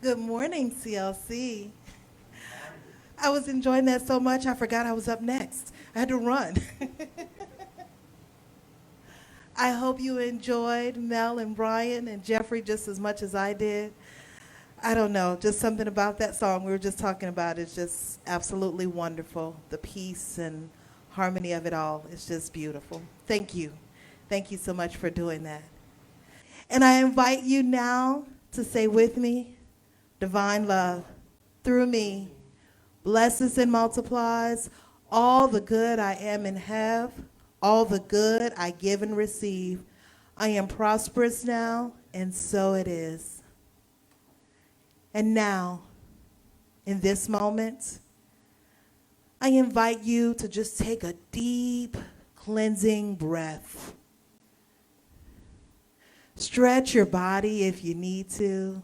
Good morning, CLC. I was enjoying that so much, I forgot I was up next. I had to run. I hope you enjoyed Mel and Brian and Jeffrey just as much as I did. I don't know, just something about that song we were just talking about is just absolutely wonderful. The peace and harmony of it all is just beautiful. Thank you. Thank you so much for doing that. And I invite you now to say with me, divine love through me blesses and multiplies all the good I am and have, all the good I give and receive. I am prosperous now, and so it is. And now, in this moment, I invite you to just take a deep, cleansing breath. Stretch your body if you need to.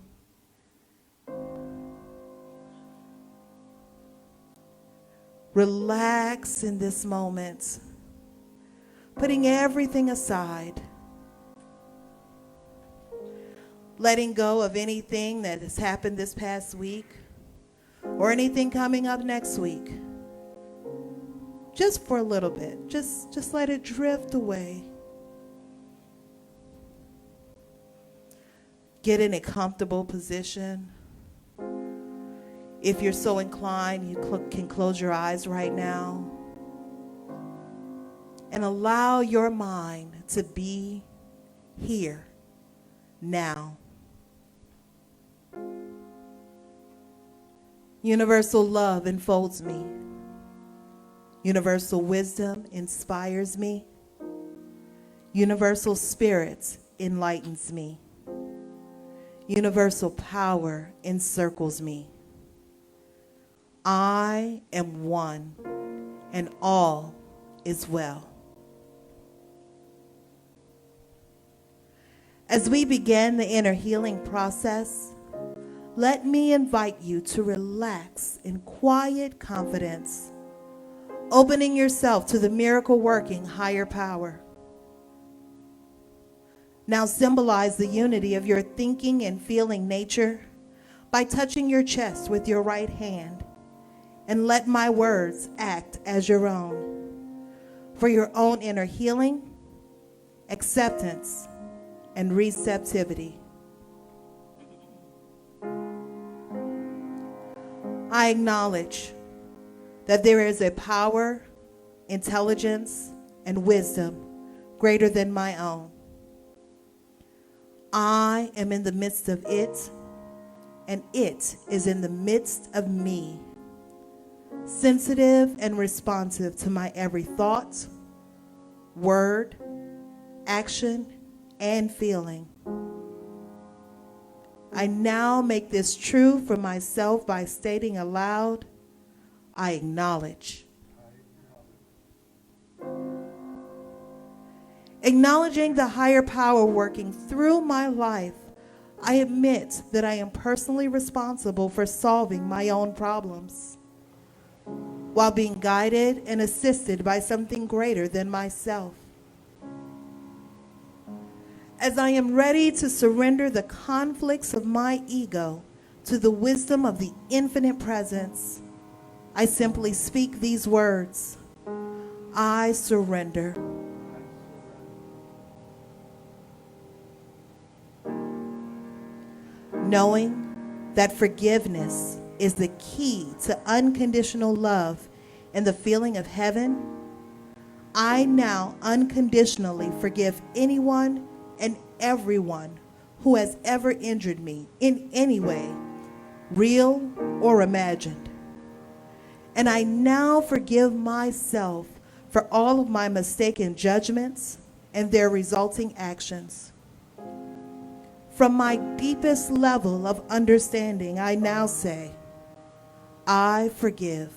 Relax in this moment, putting everything aside, letting go of anything that has happened this past week or anything coming up next week. Just for a little bit, just let it drift away. Get in a comfortable position. If you're so inclined, you can close your eyes right now and allow your mind to be here, now. Universal love enfolds me. Universal wisdom inspires me. Universal spirit enlightens me. Universal power encircles me. I am one, and all is well. As we begin the inner healing process, let me invite you to relax in quiet confidence, opening yourself to the miracle-working higher power. Now symbolize the unity of your thinking and feeling nature by touching your chest with your right hand, and let my words act as your own for your own inner healing, acceptance, and receptivity. I acknowledge that there is a power, intelligence, and wisdom greater than my own. I am in the midst of it, and it is in the midst of me, sensitive and responsive to my every thought, word, action, and feeling. I now make this true for myself by stating aloud, I acknowledge. Acknowledging the higher power working through my life, I admit that I am personally responsible for solving my own problems, while being guided and assisted by something greater than myself. As I am ready to surrender the conflicts of my ego to the wisdom of the infinite presence, I simply speak these words: I surrender. Knowing that forgiveness is the key to unconditional love and the feeling of heaven, I now unconditionally forgive anyone and everyone who has ever injured me in any way, real or imagined. And I now forgive myself for all of my mistaken judgments and their resulting actions. From my deepest level of understanding, I now say, I forgive.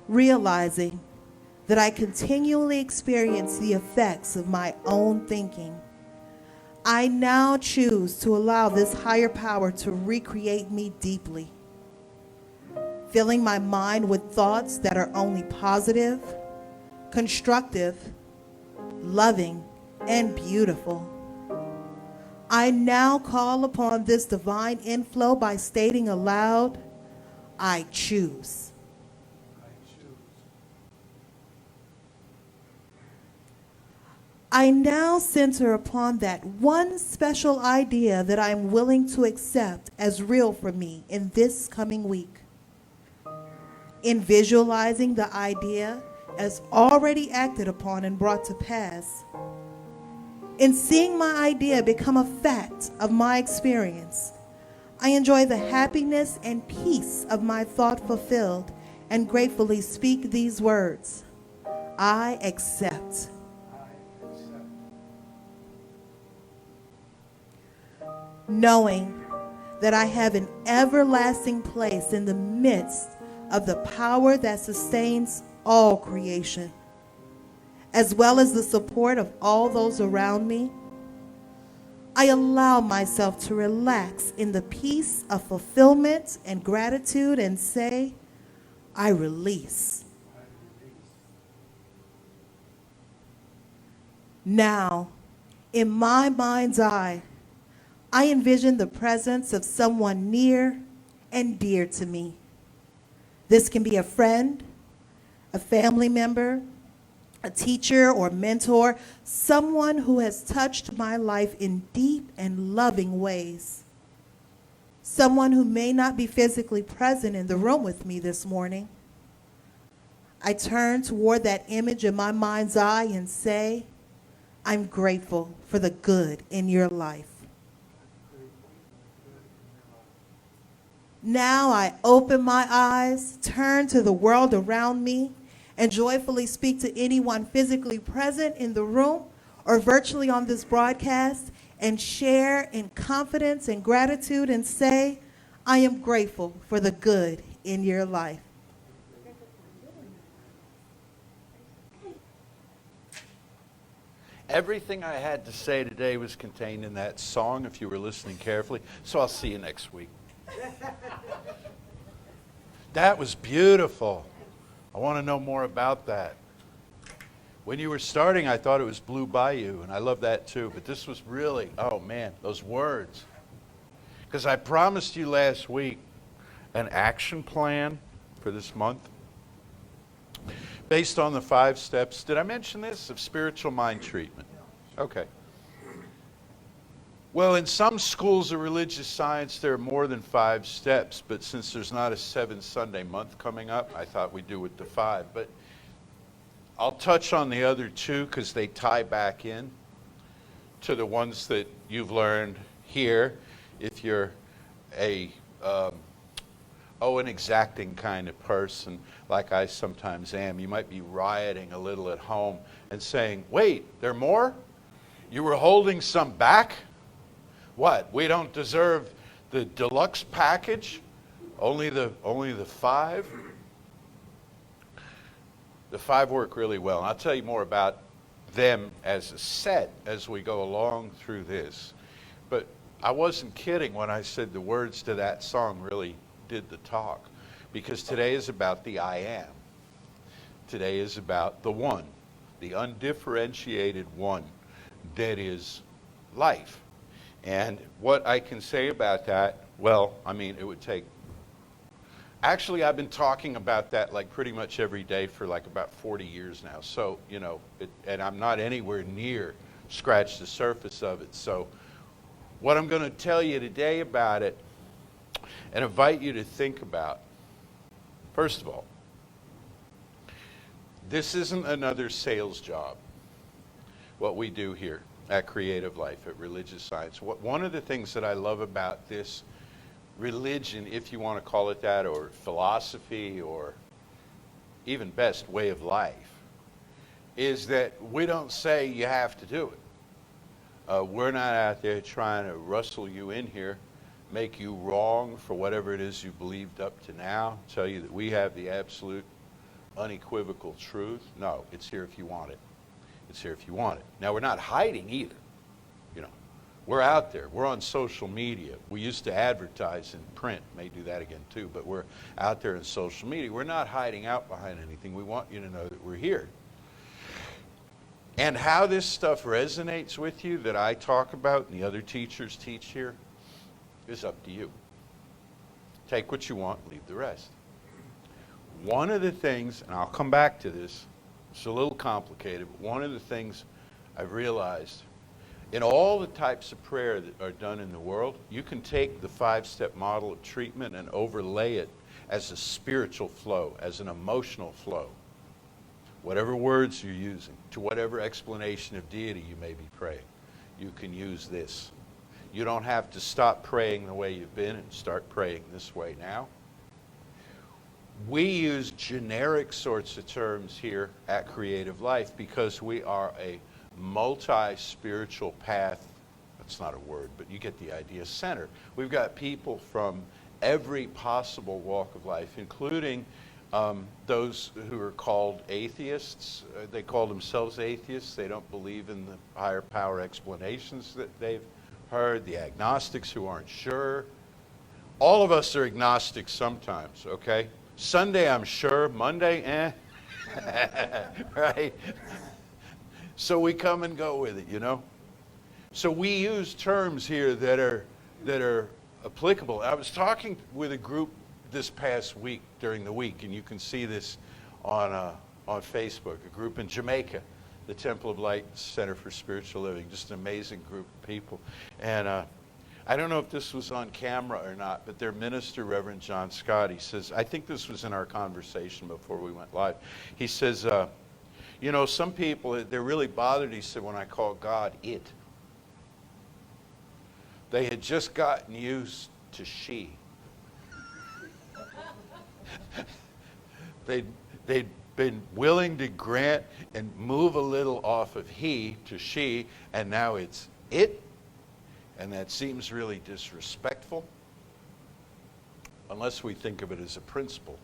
Realizing that I continually experience the effects of my own thinking, I now choose to allow this higher power to recreate me deeply, filling my mind with thoughts that are only positive, constructive, loving, and beautiful. I now call upon this divine inflow by stating aloud, I choose. I now center upon that one special idea that I'm willing to accept as real for me in this coming week. In visualizing the idea as already acted upon and brought to pass, in seeing my idea become a fact of my experience, I enjoy the happiness and peace of my thought fulfilled and gratefully speak these words. I accept. Knowing that I have an everlasting place in the midst of the power that sustains all creation, as well as the support of all those around me, I allow myself to relax in the peace of fulfillment and gratitude and say, I release. Now, in my mind's eye, I envision the presence of someone near and dear to me. This can be a friend, a family member, a teacher or mentor, someone who has touched my life in deep and loving ways. Someone who may not be physically present in the room with me this morning. I turn toward that image in my mind's eye and say, I'm grateful for the good in your life. Now I open my eyes, turn to the world around me, and joyfully speak to anyone physically present in the room or virtually on this broadcast and share in confidence and gratitude and say, I am grateful for the good in your life. Everything I had to say today was contained in that song, if you were listening carefully. So I'll see you next week. That was beautiful. I want to know more about that. When you were starting, I thought it was Blue Bayou, and I love that too. But this was really, oh man, those words. Because I promised you last week an action plan for this month based on the 5 steps. Did I mention this? Of spiritual mind treatment. Okay. Well, in some schools of religious science, there are more than 5 steps, but since there's not a 7-Sunday month coming up, I thought we'd do with the 5. But I'll touch on the other 2 because they tie back in to the ones that you've learned here. If you're an exacting kind of person, like I sometimes am, you might be rioting a little at home and saying, wait, there are more? You were holding some back? What, we don't deserve the deluxe package? Only the 5? The 5 work really well. And I'll tell you more about them as a set as we go along through this. But I wasn't kidding when I said the words to that song really did the talk. Because today is about the I am. Today is about the one, the undifferentiated one that is life. And what I can say about that, well, I mean, it would take... Actually, I've been talking about that like pretty much every day for like about 40 years now. So, you know, and I'm not anywhere near scratched the surface of it. So what I'm going to tell you today about it and invite you to think about, first of all, this isn't another sales job, what we do here at Creative Life, at Religious Science. One of the things that I love about this religion, if you want to call it that, or philosophy, or even best, way of life, is that we don't say you have to do it. We're not out there trying to rustle you in here, make you wrong for whatever it is you believed up to now, tell you that we have the absolute unequivocal truth. No, it's here if you want it. It's here if you want it. Now, we're not hiding either. You know, we're out there. We're on social media. We used to advertise in print. May do that again too, but we're out there in social media. We're not hiding out behind anything. We want you to know that we're here. And how this stuff resonates with you that I talk about and the other teachers teach here is up to you. Take what you want, leave the rest. One of the things, and I'll come back to this, it's a little complicated, but one of the things I've realized, in all the types of prayer that are done in the world, you can take the 5-step model of treatment and overlay it as a spiritual flow, as an emotional flow. Whatever words you're using, to whatever explanation of deity you may be praying, you can use this. You don't have to stop praying the way you've been and start praying this way now. We use generic sorts of terms here at Creative Life because we are a multi-spiritual path, that's not a word, but you get the idea, center. We've got people from every possible walk of life, including those who are called atheists. They call themselves atheists. They don't believe in the higher power explanations that they've heard. The agnostics who aren't sure. All of us are agnostics sometimes, okay? Sunday, I'm sure. Monday, right? So we come and go with it, you know? So we use terms here that are applicable. I was talking with a group this past week, during the week, and you can see this on Facebook, a group in Jamaica, the Temple of Light Center for Spiritual Living, just an amazing group of people. And I don't know if this was on camera or not, but their minister, Reverend John Scott, he says, I think this was in our conversation before we went live. He says, you know, some people, they're really bothered, he said, when I call God it. They had just gotten used to she. They'd been willing to grant and move a little off of he to she, and now it's it, and that seems really disrespectful, unless we think of it as a principle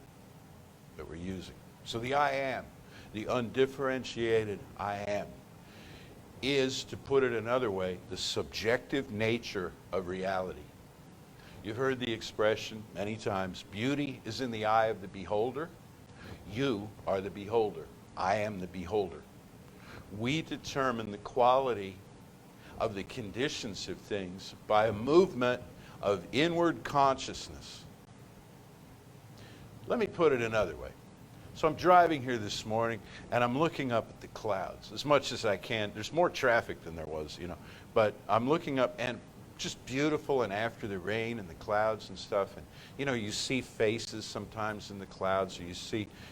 that we're using. So the I am, the undifferentiated I am, is, to put it another way, the subjective nature of reality. You've heard the expression many times, beauty is in the eye of the beholder. You are the beholder. I am the beholder. We determine the quality of the conditions of things by a movement of inward consciousness. Let me put it another way. So I'm driving here this morning, and I'm looking up at the clouds as much as I can. There's more traffic than there was, you know, but I'm looking up, and just beautiful, and after the rain and the clouds and stuff, and you know, you see faces sometimes in the clouds, or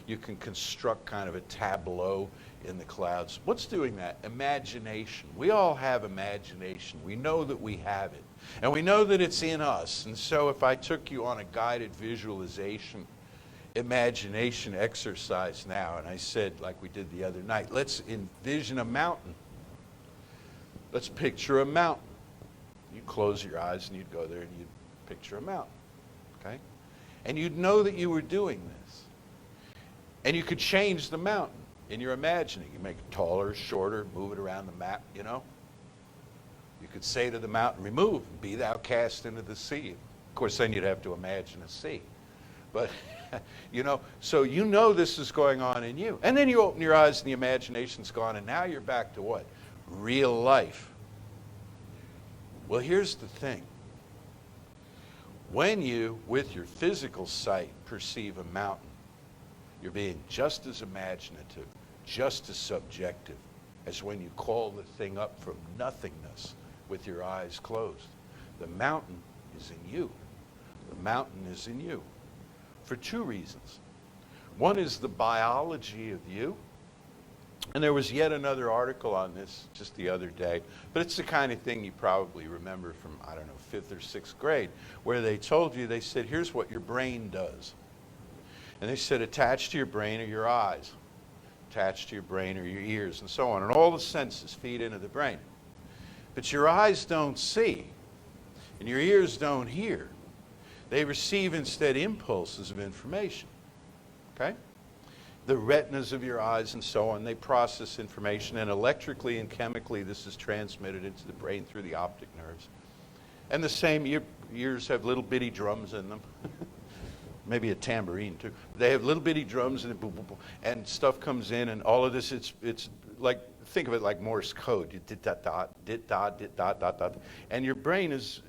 you can construct kind of a tableau in the clouds. What's doing that? Imagination. We all have imagination. We know that we have it, and we know that it's in us. And so if I took you on a guided visualization imagination exercise now, and I said, like we did the other night, let's envision a mountain. Let's picture a mountain. You'd close your eyes and you'd go there and you'd picture a mountain, okay? And you'd know that you were doing this. And you could change the mountain in your imagining. You make it taller, shorter, move it around the map, you know? You could say to the mountain, remove, be thou cast into the sea. Of course, then you'd have to imagine a sea. But, you know, so you know this is going on in you. And then you open your eyes and the imagination's gone, and now you're back to what? Real life. Well, here's the thing. When you, with your physical sight, perceive a mountain, you're being just as imaginative, just as subjective as when you call the thing up from nothingness with your eyes closed. The mountain is in you. The mountain is in you for two reasons. One is the biology of you. And there was yet another article on this just the other day, but it's the kind of thing you probably remember from, I don't know, 5th or 6th grade, where they told you, they said, here's what your brain does. And they said, attached to your brain are your eyes, attached to your brain are your ears, and so on. And all the senses feed into the brain. But your eyes don't see, and your ears don't hear. They receive instead impulses of information, okay? The retinas of your eyes and so on, they process information, and electrically and chemically this is transmitted into the brain through the optic nerves. And the same, your ears have little bitty drums in them. Maybe a tambourine too. They have little bitty drums and, and stuff comes in, and all of this, it's like, think of it like Morse code. You did dot dot, did dot, dot dot, and your brain is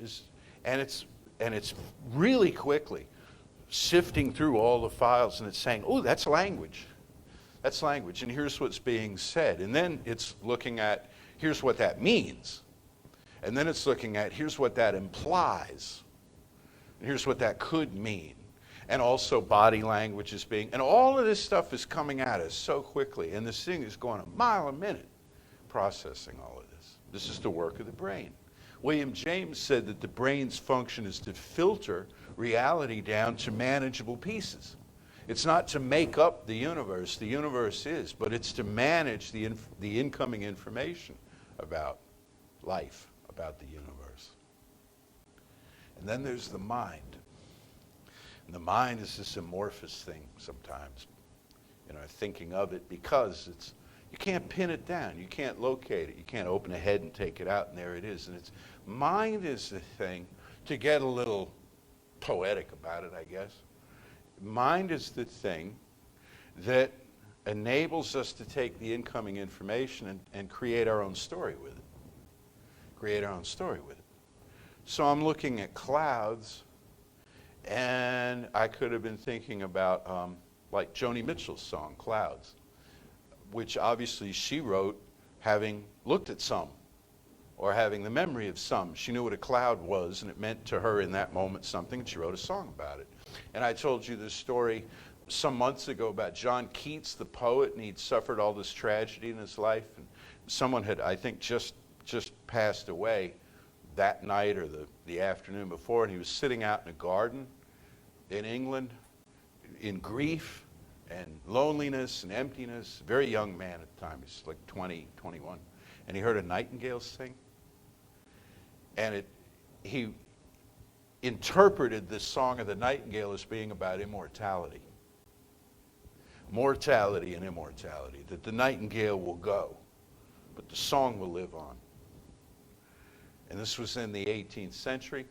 and it's really quickly sifting through all the files, and it's saying, oh, that's language. That's language, and here's what's being said. And then it's looking at, here's what that means. And then it's looking at, here's what that implies. And here's what that could mean. And also body language is being, and all of this stuff is coming at us so quickly. And this thing is going a mile a minute processing all of this. This is the work of the brain. William James said that the brain's function is to filter reality down to manageable pieces. It's not to make up the universe is, but it's to manage the incoming information about life, about the universe. And then there's the mind. And the mind is this amorphous thing sometimes, thinking of it because you can't pin it down, you can't locate it, you can't open a head and take it out, and there it is. And mind is the thing, to get a little poetic about it, I guess. Mind is the thing that enables us to take the incoming information and create our own story with it. Create our own story with it. So I'm looking at clouds, and I could have been thinking about like Joni Mitchell's song, Clouds, which obviously she wrote having looked at some, or having the memory of some. She knew what a cloud was, and it meant to her in that moment something, and she wrote a song about it. And I told you this story some months ago about John Keats, the poet, and he'd suffered all this tragedy in his life. And someone had, I think, just passed away that night or the afternoon before, and he was sitting out in a garden in England in grief and loneliness and emptiness. Very young man at the time, he's like 20, 21. And he heard a nightingale sing. And he interpreted this song of the nightingale as being about immortality. Mortality and immortality. That the nightingale will go, but the song will live on. And this was in the 18th century,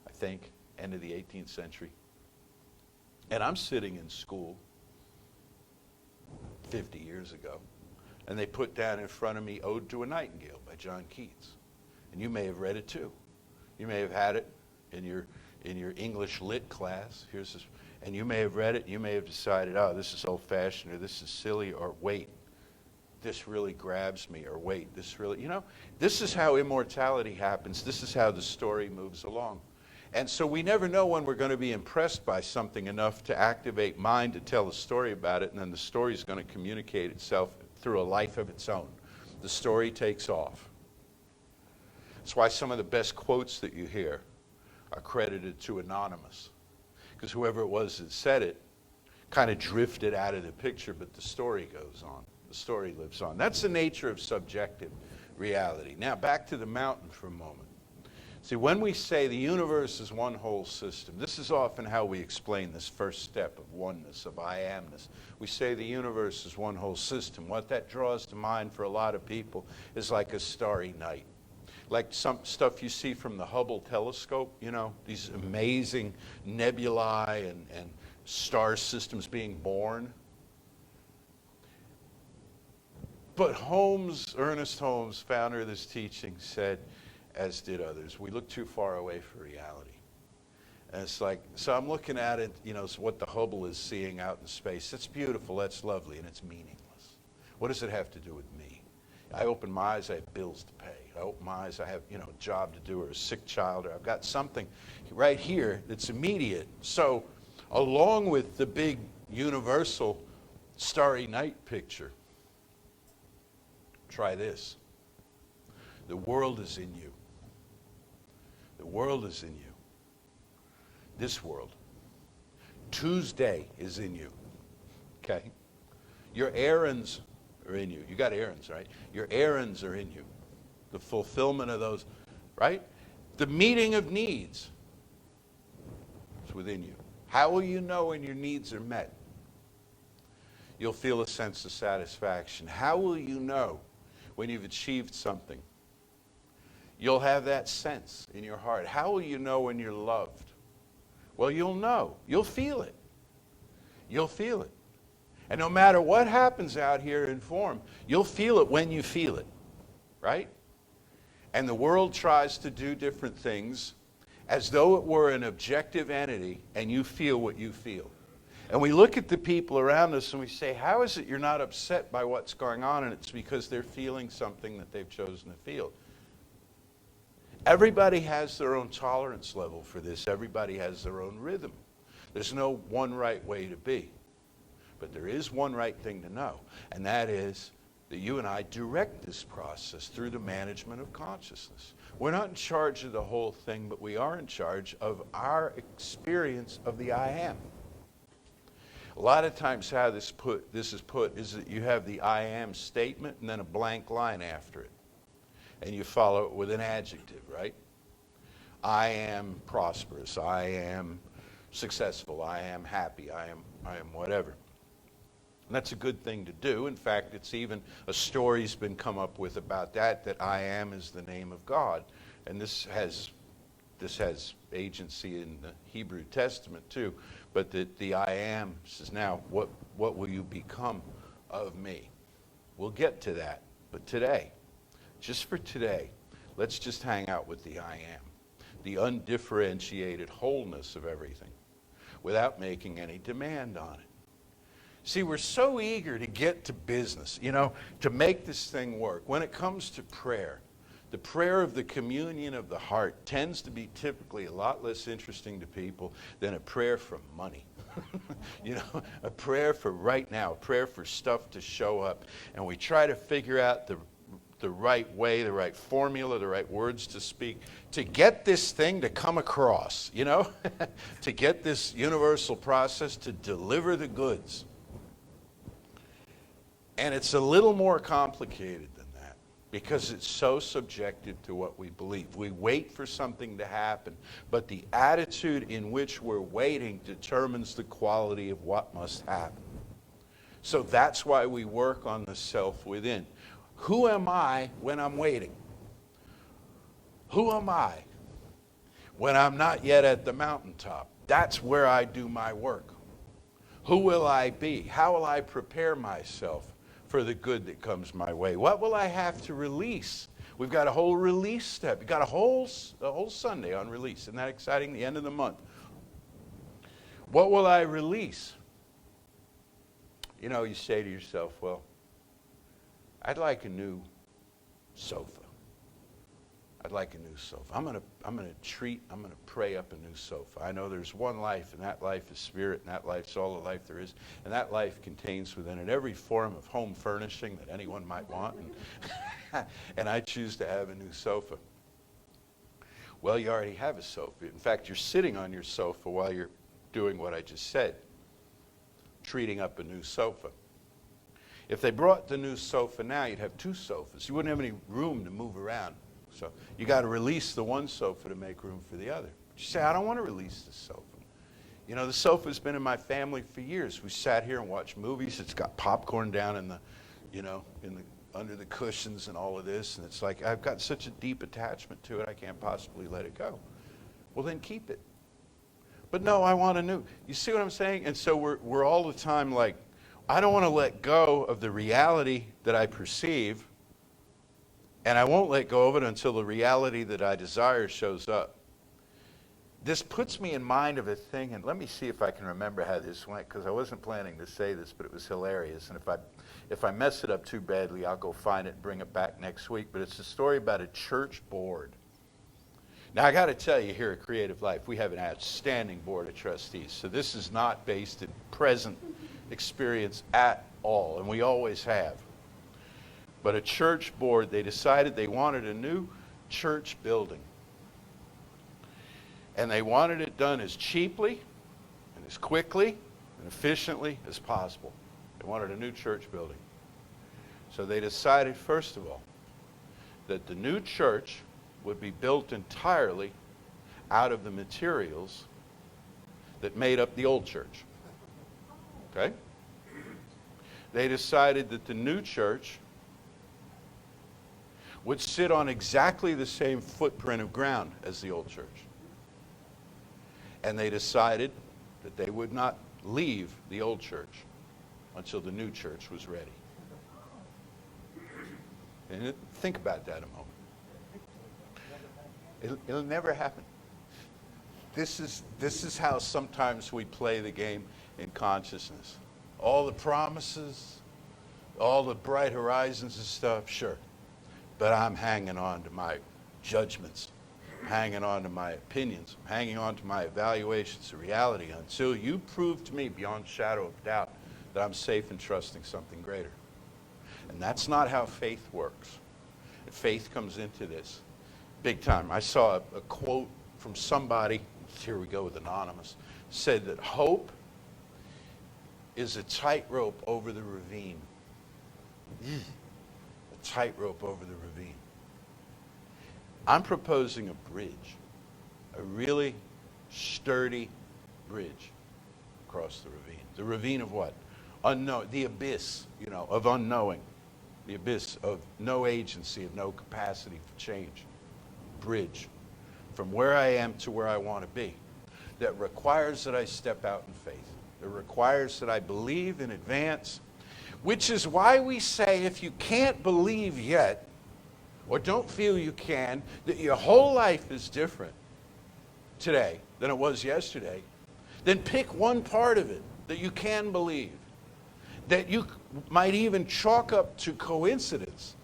I think, end of the 18th century. And I'm sitting in school 50 years ago, and they put down in front of me Ode to a Nightingale by John Keats. And you may have read it too. You may have had it in your English lit class. And you may have read it, and you may have decided, oh, this is old-fashioned, or this is silly, or wait, this really grabs me, or wait, this really, this is how immortality happens. This is how the story moves along. And so we never know when we're going to be impressed by something enough to activate mind to tell a story about it, and then the story is going to communicate itself through a life of its own. The story takes off. That's why some of the best quotes that you hear are credited to anonymous, because whoever it was that said it kind of drifted out of the picture, but the story goes on. The story lives on. That's the nature of subjective reality. Now back to the mountain for a moment. See, when we say the universe is one whole system, this is often how we explain this first step of oneness, of I amness. We say the universe is one whole system. What that draws to mind for a lot of people is like a starry night. Like some stuff you see from the Hubble telescope, these amazing nebulae and star systems being born. But Ernest Holmes, founder of this teaching, said, as did others, we look too far away for reality. And it's like, so I'm looking at it, so what the Hubble is seeing out in space. That's beautiful, that's lovely, and it's meaningless. What does it have to do with me? I open my eyes, I have bills to pay. I open my eyes, I have, a job to do, or a sick child, or I've got something right here that's immediate. So along with the big universal starry night picture, try this. The world is in you. The world is in you. This world. Tuesday is in you. Okay? Your errands are in you. You got errands, right? Your errands are in you. The fulfillment of those, right? The meeting of needs is within you. How will you know when your needs are met? You'll feel a sense of satisfaction. How will you know when you've achieved something? You'll have that sense in your heart. How will you know when you're loved? Well, you'll know. You'll feel it. You'll feel it. And no matter what happens out here in form, you'll feel it when you feel it, right? And the world tries to do different things as though it were an objective entity, and you feel what you feel. And we look at the people around us and we say, how is it you're not upset by what's going on? And it's because they're feeling something that they've chosen to feel. Everybody has their own tolerance level for this. Everybody has their own rhythm. There's no one right way to be. But there is one right thing to know, and that is that you and I direct this process through the management of consciousness. We're not in charge of the whole thing, but we are in charge of our experience of the I am. A lot of times how this is put is that you have the I am statement and then a blank line after it. And you follow it with an adjective, right? I am prosperous. I am successful. I am happy. I am whatever. And that's a good thing to do. In fact, it's even a story's been come up with about that I am is the name of God. And this has agency in the Hebrew Testament too. But the I am says, now, what will you become of me? We'll get to that. But today, just for today, let's just hang out with the I am. The undifferentiated wholeness of everything without making any demand on it. See, we're so eager to get to business, to make this thing work. When it comes to prayer, the prayer of the communion of the heart tends to be typically a lot less interesting to people than a prayer for money. A prayer for right now, a prayer for stuff to show up. And we try to figure out the right way, the right formula, the right words to speak to get this thing to come across, to get this universal process to deliver the goods. And it's a little more complicated than that because it's so subjective to what we believe. We wait for something to happen, but the attitude in which we're waiting determines the quality of what must happen. So that's why we work on the self within. Who am I when I'm waiting? Who am I when I'm not yet at the mountaintop? That's where I do my work. Who will I be? How will I prepare myself for the good that comes my way? What will I have to release? We've got a whole release step. We've got a whole Sunday on release. Isn't that exciting? The end of the month. What will I release? You say to yourself, well, I'd like a new sofa. I'd like a new sofa. I'm gonna pray up a new sofa. I know there's one life, and that life is spirit, and that life's all the life there is, and that life contains within it every form of home furnishing that anyone might want, and I choose to have a new sofa. Well, you already have a sofa. In fact, you're sitting on your sofa while you're doing what I just said, treating up a new sofa. If they brought the new sofa now, you'd have two sofas. You wouldn't have any room to move around. So you got to release the one sofa to make room for the other. But you say, I don't want to release the sofa. The sofa's been in my family for years. We sat here and watched movies. It's got popcorn down in the, under the cushions and all of this. And it's like, I've got such a deep attachment to it, I can't possibly let it go. Well, then keep it. But no, I want a new. You see what I'm saying? And so we're all the time like, I don't want to let go of the reality that I perceive, and I won't let go of it until the reality that I desire shows up. This puts me in mind of a thing, and let me see if I can remember how this went, because I wasn't planning to say this, but it was hilarious. And if I mess it up too badly, I'll go find it and bring it back next week. But it's a story about a church board. Now, I got to tell you, here at Creative Life, we have an outstanding board of trustees. So this is not based in present experience at all, and we always have. But a church board, they decided they wanted a new church building. And they wanted it done as cheaply and as quickly and efficiently as possible. They wanted a new church building. So they decided, first of all, that the new church would be built entirely out of the materials that made up the old church. Okay? They decided that the new church would sit on exactly the same footprint of ground as the old church. And they decided that they would not leave the old church. until the new church was ready. And think about that a moment. It'll never happen. This is how sometimes we play the game in consciousness. All the promises, all the bright horizons and stuff, sure. But I'm hanging on to my judgments, hanging on to my opinions, hanging on to my evaluations of reality until you prove to me beyond shadow of doubt that I'm safe in trusting something greater. And that's not how faith works. And faith comes into this big time. I saw a quote from somebody, here we go with anonymous, said that hope is a tightrope over the ravine. A tightrope over the ravine. I'm proposing a bridge, a really sturdy bridge across the ravine. The ravine of what? Unknown, the abyss, of unknowing. The abyss of no agency, of no capacity for change. Bridge from where I am to where I want to be. That requires that I step out in faith. It requires that I believe in advance, which is why we say if you can't believe yet, or don't feel you can, that your whole life is different today than it was yesterday, then pick one part of it that you can believe, that you might even chalk up to coincidence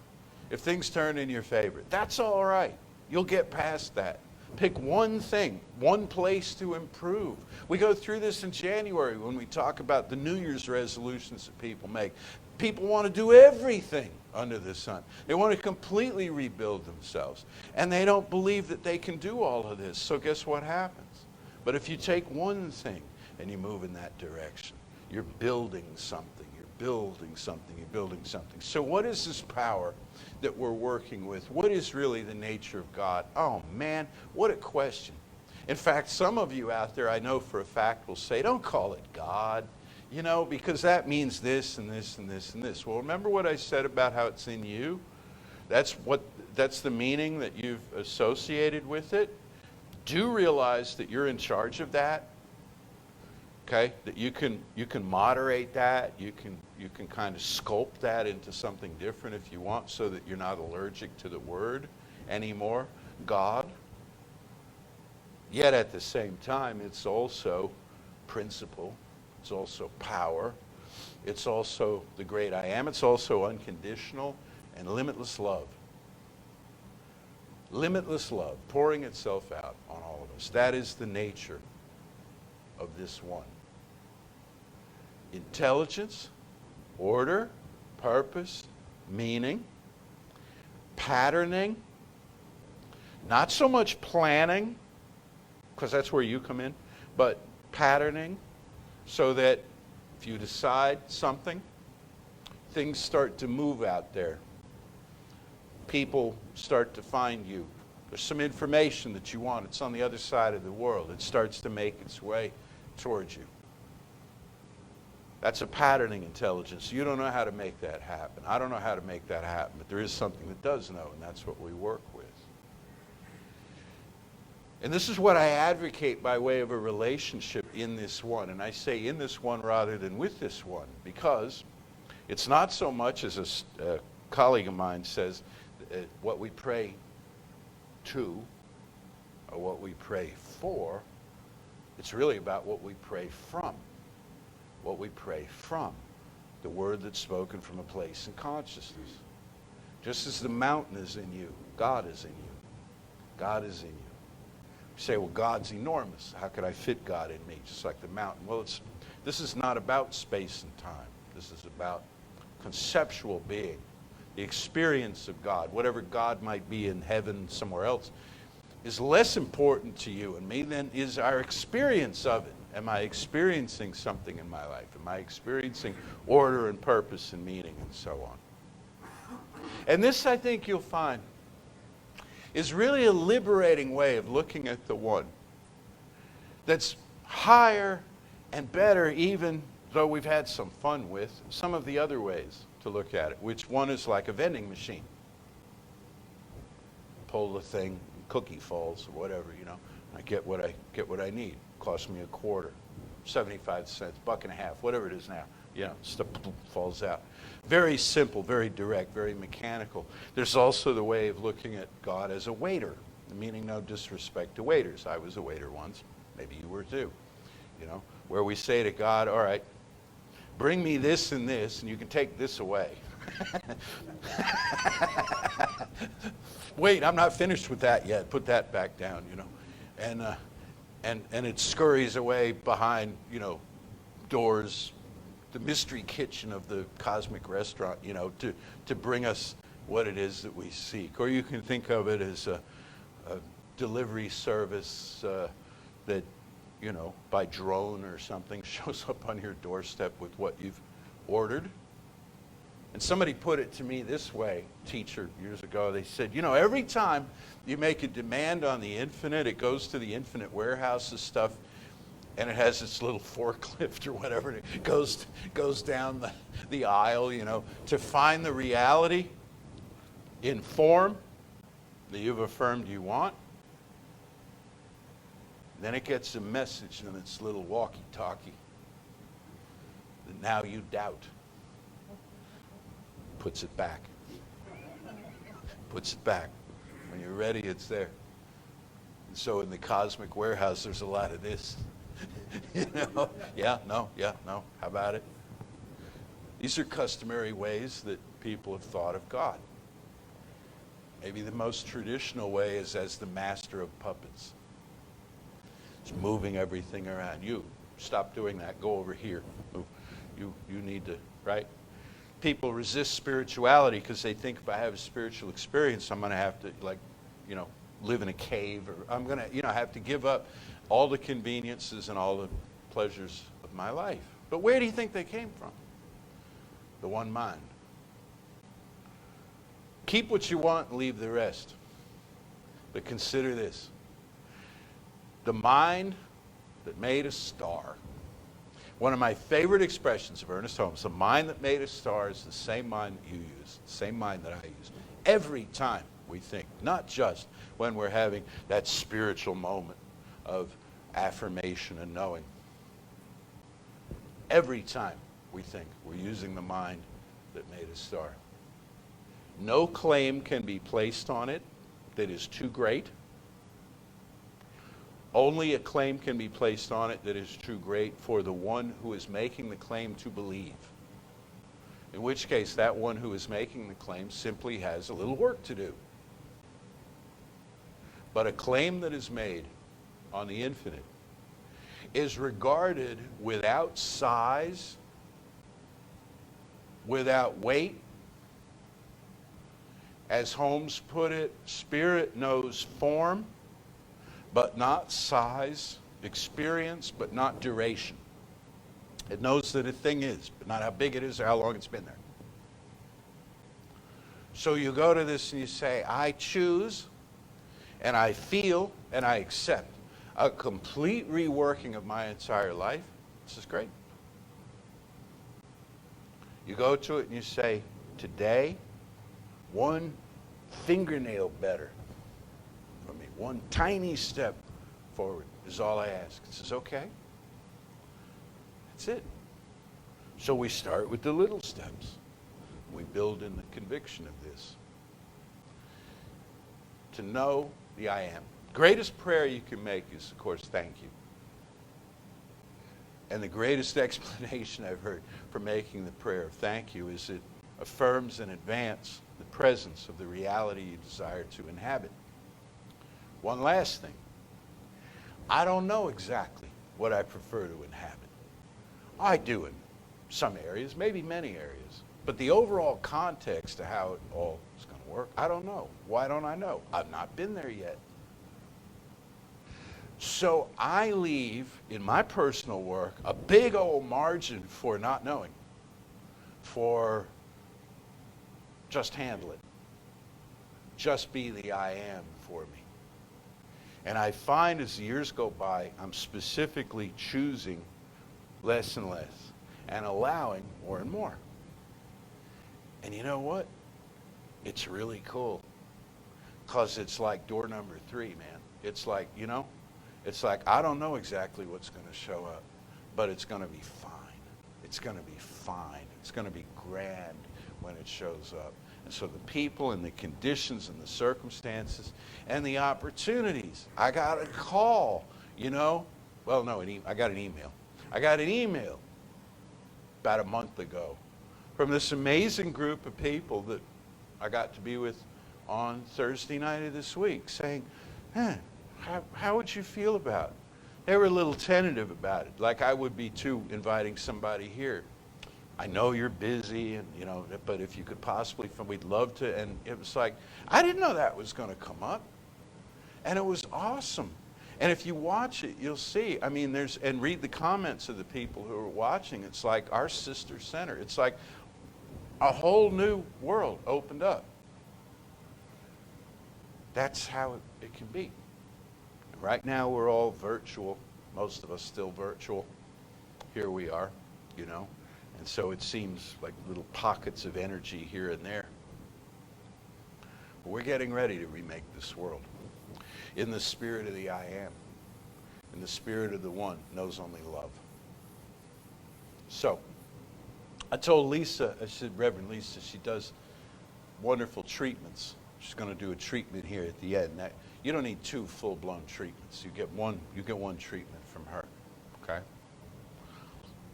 if things turn in your favor. That's all right. You'll get past that. Pick one thing, one place to improve. We go through this in January when we talk about the New Year's resolutions that people make. People want to do everything under the sun. They want to completely rebuild themselves. And they don't believe that they can do all of this. So guess what happens? But if you take one thing and you move in that direction, you're building something. You're building something. You're building something. So what is this power that we're working with? What is really the nature of God? Oh man, what a question. In fact, some of you out there, I know for a fact, will say, don't call it God, because that means this and this and this and this. Well, remember what I said about how it's in you? That's the meaning that you've associated with it. Do realize that you're in charge of that. Okay, that you can moderate that, you can kind of sculpt that into something different if you want, so that you're not allergic to the word anymore, God. Yet at the same time, it's also principle, it's also power, it's also the great I am, it's also unconditional and limitless love. Limitless love, pouring itself out on all of us. That is the nature of this one. Intelligence, order, purpose, meaning, patterning, not so much planning, because that's where you come in, but patterning, so that if you decide something, things start to move out there. People start to find you. There's some information that you want. It's on the other side of the world. It starts to make its way towards you. That's a patterning intelligence. You don't know how to make that happen. I don't know how to make that happen, but there is something that does know, and that's what we work with. And this is what I advocate by way of a relationship in this one. And I say in this one rather than with this one, because it's not so much, as a colleague of mine says, what we pray to or what we pray for. It's really about what we pray from. What we pray from. The word that's spoken from a place in consciousness. Just as the mountain is in you, God is in you. God is in you. You say, well, God's enormous. How could I fit God in me? Just like the mountain. Well, this is not about space and time. This is about conceptual being. The experience of God, whatever God might be in heaven, somewhere else, is less important to you and me than is our experience of it. Am I experiencing something in my life? Am I experiencing order and purpose and meaning and so on? And this, I think you'll find, is really a liberating way of looking at the one that's higher and better, even though we've had some fun with some of the other ways to look at it, which one is like a vending machine. Pull the thing, cookie falls or whatever, I get what I need. Cost me a quarter, 75 cents, $1.50, whatever it is now. Stuff falls out. Very simple, very direct, very mechanical. There's also the way of looking at God as a waiter, meaning no disrespect to waiters. I was a waiter once. Maybe you were too. Where we say to God, all right, bring me this and this, and you can take this away. Wait, I'm not finished with that yet. Put that back down, and it scurries away behind, doors, the mystery kitchen of the cosmic restaurant, to bring us what it is that we seek. Or you can think of it as a delivery service that, by drone or something shows up on your doorstep with what you've ordered. And somebody put it to me this way, teacher, years ago. They said, every time you make a demand on the infinite, it goes to the infinite warehouse of stuff, and it has its little forklift or whatever, and it goes down the aisle, to find the reality in form that you've affirmed you want. Then it gets a message in its little walkie-talkie that now you doubt. Puts it back. Puts it back. When you're ready, it's there. And so in the cosmic warehouse, there's a lot of this. Yeah, no, how about it? These are customary ways that people have thought of God. Maybe the most traditional way is as the master of puppets. It's moving everything around. You, stop doing that. Go over here. You need to, right? People resist spirituality because they think if I have a spiritual experience, I'm going to have to, live in a cave, or I'm going to, have to give up all the conveniences and all the pleasures of my life. But where do you think they came from? The one mind. Keep what you want and leave the rest. But consider this. The mind that made a star. One of my favorite expressions of Ernest Holmes, the mind that made a star is the same mind that you use, the same mind that I use. Every time we think, not just when we're having that spiritual moment of affirmation and knowing. Every time we think, we're using the mind that made a star. No claim can be placed on it that is too great. Only a claim can be placed on it that is too great for the one who is making the claim to believe. In which case, that one who is making the claim simply has a little work to do. But a claim that is made on the infinite is regarded without size, without weight. As Holmes put it, spirit knows form, but not size, experience, but not duration. It knows that a thing is, but not how big it is or how long it's been there. So you go to this and you say, I choose, and I feel, and I accept a complete reworking of my entire life. This is great. You go to it and you say, today, one fingernail better for me. One tiny step forward is all I ask. It says, okay. That's it. So we start with the little steps. We build in the conviction of this. To know the I am. Greatest prayer you can make is, of course, thank you. And the greatest explanation I've heard for making the prayer of thank you is it affirms in advance the presence of the reality you desire to inhabit. One last thing. I don't know exactly what I prefer to inhabit. I do in some areas, maybe many areas. But the overall context of how it all is going to work, I don't know. Why don't I know? I've not been there yet. So I leave, in my personal work, a big old margin for not knowing, for just handle it. Just be the I am for me. And I find as the years go by, I'm specifically choosing less and less and allowing more and more. And you know what? It's really cool. Because it's like door number 3, man. It's like, it's like I don't know exactly what's going to show up, but it's going to be fine. It's going to be fine. It's going to be grand when it shows up. And so the people and the conditions and the circumstances and the opportunities. I got a call, you know. Well, no, I got an email. I got an email about a month ago from this amazing group of people that I got to be with on Thursday night of this week saying, how would you feel about it? They were a little tentative about it, like I would be too inviting somebody here. I know you're busy, and you know, but if you could possibly, we'd love to. And it was like, I didn't know that was going to come up, and it was awesome. And if you watch it, you'll see. I mean, and read the comments of the people who are watching. It's like our sister center. It's like a whole new world opened up. That's how it can be. Right now, we're all virtual. Most of us still virtual. Here we are, you know. And so it seems like little pockets of energy here and there. But we're getting ready to remake this world in the spirit of the I am, in the spirit of the one knows only love. So I told Lisa, I said, Reverend Lisa, she does wonderful treatments. She's going to do a treatment here at the end. Now, you don't need 2 full-blown treatments. You get one treatment from her, okay?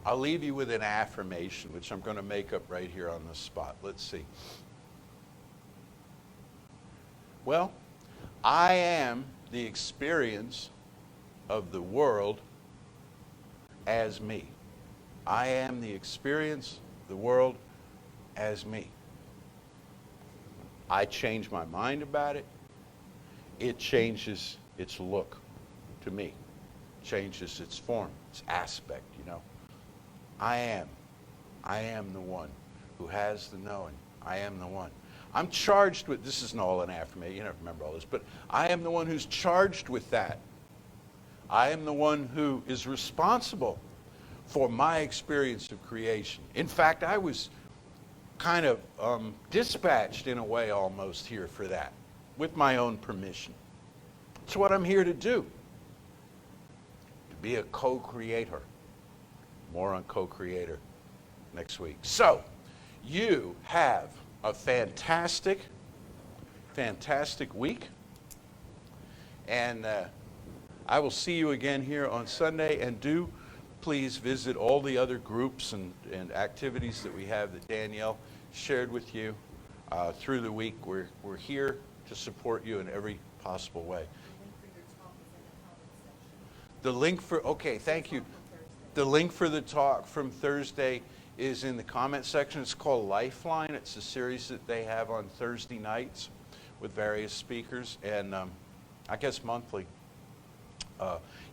I'll leave you with an affirmation, which I'm going to make up right here on the spot. Let's see. Well, I am the experience of the world as me. I am the experience of the world as me. I change my mind about it. It changes its look to me. Changes its form, its aspect, you know. I am the one who has the knowing. I am the one. I'm charged with, this isn't all an affirmation, you don't remember all this, but I am the one who's charged with that. I am the one who is responsible for my experience of creation. In fact, I was kind of dispatched in a way almost here for that, with my own permission. It's what I'm here to do, to be a co-creator. More on co-creator next week. So, you have a fantastic, fantastic week. And I will see you again here on Sunday. And do please visit all the other groups and activities that we have that Danielle shared with you through the week. We're here to support you in every possible way. The link for, okay, thank you. The link for the talk from Thursday is in the comment section. It's called Lifeline. It's a series that they have on Thursday nights with various speakers, and I guess monthly.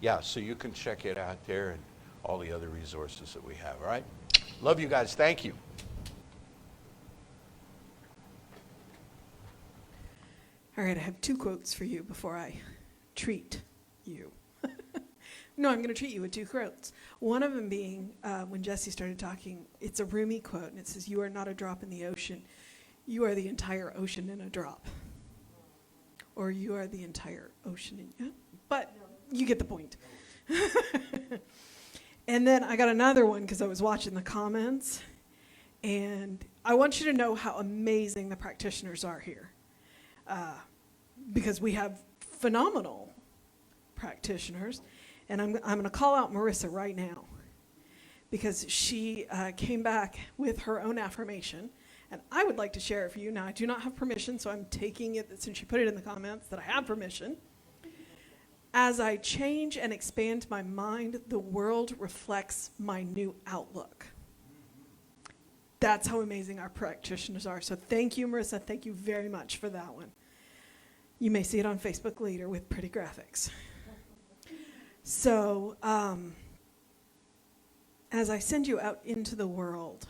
Yeah, so you can check it out there and all the other resources that we have, all right? Love you guys. Thank you. All right, I have 2 quotes for you before I treat you. No, I'm going to treat you with 2 quotes. One of them being, when Jesse started talking, it's a Rumi quote, and it says, "You are not a drop in the ocean. You are the entire ocean in a drop." Or you are the entire ocean in, but you get the point. And then I got another one because I was watching the comments, and I want you to know how amazing the practitioners are here. Because we have phenomenal practitioners. And I'm going to call out Marissa right now because she came back with her own affirmation. And I would like to share it for you. Now, I do not have permission, so I'm taking it, since she put it in the comments, that I have permission. As I change and expand my mind, the world reflects my new outlook. That's how amazing our practitioners are. So thank you, Marissa. Thank you very much for that one. You may see it on Facebook later with pretty graphics. So, as I send you out into the world,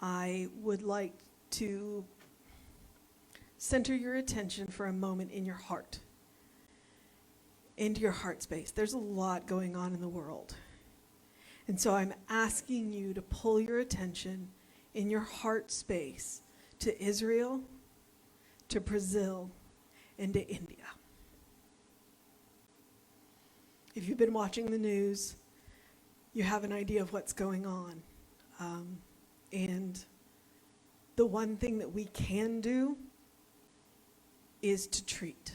I would like to center your attention for a moment in your heart, into your heart space. There's a lot going on in the world. And so I'm asking you to pull your attention in your heart space to Israel, to Brazil, and to India. If you've been watching the news, you have an idea of what's going on. And the one thing that we can do is to treat,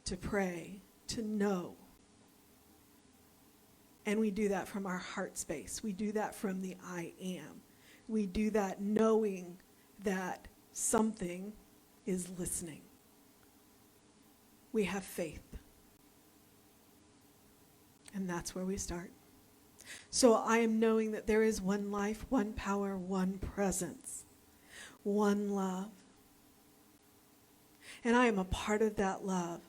to pray, to know. And we do that from our heart space. We do that from the I am. We do that knowing that something is listening. We have faith. And that's where we start. So I am knowing that there is one life, one power, one presence, one love. And I am a part of that love.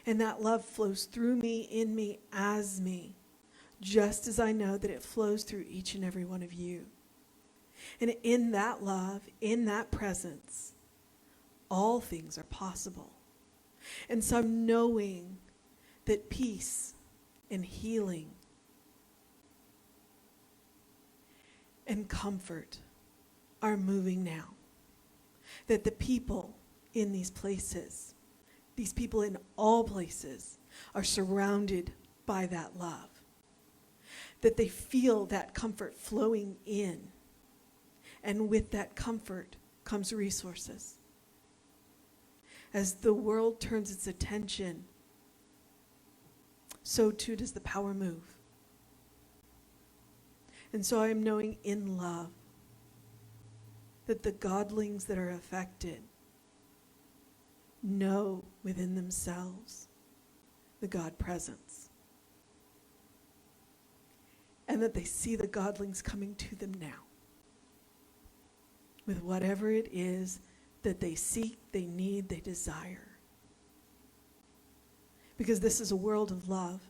And that love flows through me, in me, as me, just as I know that it flows through each and every one of you. And in that love, in that presence, all things are possible. And so I'm knowing that peace and healing and comfort are moving now. That the people in these places, these people in all places, are surrounded by that love. That they feel that comfort flowing in. And with that comfort comes resources. As the world turns its attention, so too does the power move. And so I am knowing in love that the godlings that are affected know within themselves the God presence. And that they see the godlings coming to them now with whatever it is that they seek, they need, they desire. Because this is a world of love,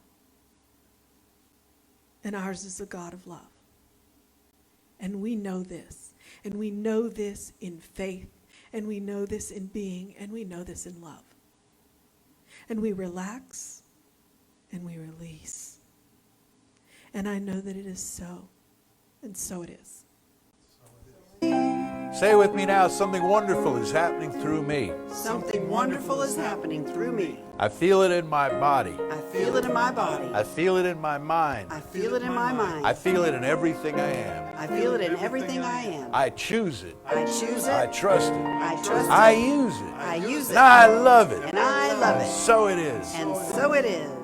and ours is a God of love. And we know this, and we know this in faith, and we know this in being, and we know this in love. And we relax, and we release. And I know that it is so, and so it is. Say with me now, something wonderful is happening through me. Something wonderful is happening through me. I feel it in my body. I feel it in my body. I feel it in my mind. I feel it in my mind. I feel it in everything I am. I feel it in everything I am. I choose it. I choose I it. trust it. I trust I it. use it. I use And it. I love it. And I love it. So it is. And so it is.